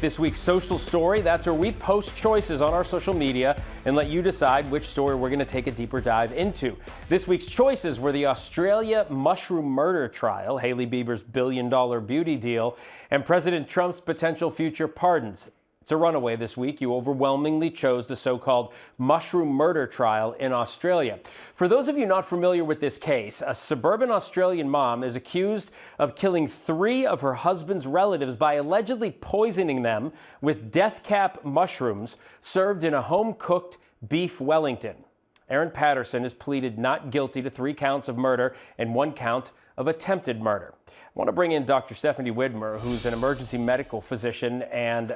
This week's social story, that's where we post choices on our social media and let you decide which story we're going to take a deeper dive into. This week's choices were the Australia mushroom murder trial, Hailey Bieber's billion-dollar beauty deal, and President Trump's potential future pardons. It's a runaway this week. You overwhelmingly chose the so-called mushroom murder trial in Australia. For those of you not familiar with this case, a suburban Australian mom is accused of killing 3 of her husband's relatives by allegedly poisoning them with death cap mushrooms served in a home-cooked beef Wellington. Erin Patterson has pleaded not guilty to 3 counts of murder and 1 count of attempted murder. I want to bring in Dr. Stephanie Widmer, who's an emergency medical physician and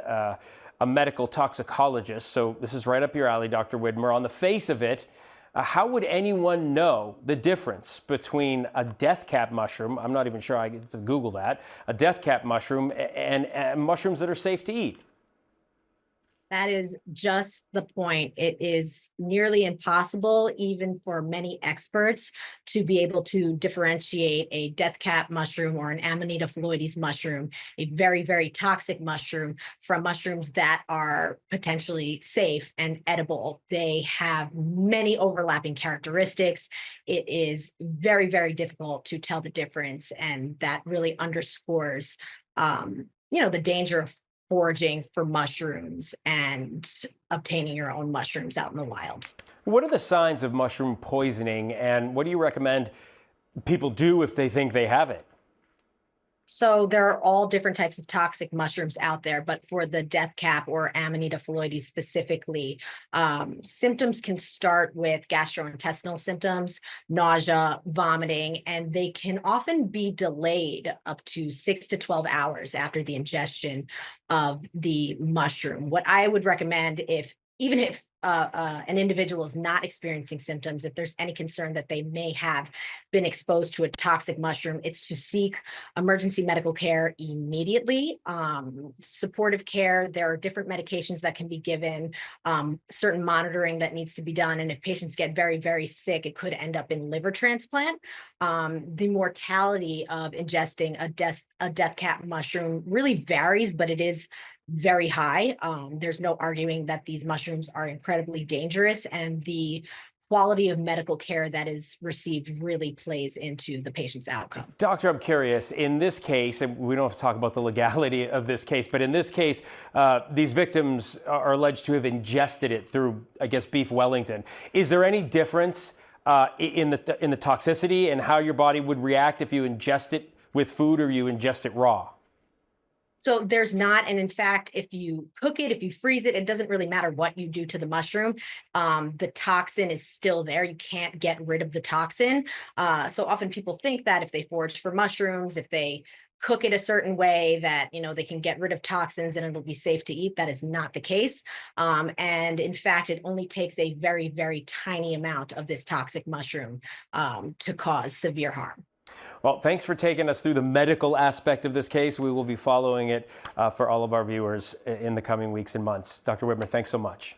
a medical toxicologist. So this is right up your alley, Dr. Widmer. On the face of it, how would anyone know the difference between a death cap mushroom, I'm not even sure I could Google that, a death cap mushroom and mushrooms that are safe to eat? That is just the point. It is nearly impossible, even for many experts, to be able to differentiate a death cap mushroom or an Amanita phalloides mushroom, a very, very toxic mushroom, from mushrooms that are potentially safe and edible. They have many overlapping characteristics. It is very, very difficult to tell the difference, and that really underscores, the danger of foraging for mushrooms and obtaining your own mushrooms out in the wild. What are the signs of mushroom poisoning, and what do you recommend people do if they think they have it? So there are all different types of toxic mushrooms out there, but for the death cap or Amanita phalloides specifically, symptoms can start with gastrointestinal symptoms, nausea, vomiting, and they can often be delayed up to 6 to 12 hours after the ingestion of the mushroom. What I would recommend, even if an individual is not experiencing symptoms, if there's any concern that they may have been exposed to a toxic mushroom, it's to seek emergency medical care immediately. Supportive care, there are different medications that can be given, certain monitoring that needs to be done. And if patients get very, very sick, it could end up in liver transplant. The mortality of ingesting a death cap mushroom really varies, but it is very high. There's no arguing that these mushrooms are incredibly dangerous, and the quality of medical care that is received really plays into the patient's outcome. Doctor, I'm curious, in this case, and we don't have to talk about the legality of this case, but in this case, these victims are alleged to have ingested it through, I guess, beef Wellington. Is there any difference in the toxicity and how your body would react if you ingest it with food or you ingest it raw? So there's not, and in fact, if you cook it, if you freeze it, it doesn't really matter what you do to the mushroom. The toxin is still there. You can't get rid of the toxin. So often people think that if they forage for mushrooms, if they cook it a certain way, that they can get rid of toxins and it'll be safe to eat. That is not the case. And in fact, it only takes a very, very tiny amount of this toxic mushroom to cause severe harm. Well, thanks for taking us through the medical aspect of this case. We will be following it for all of our viewers in the coming weeks and months. Dr. Widmer, thanks so much.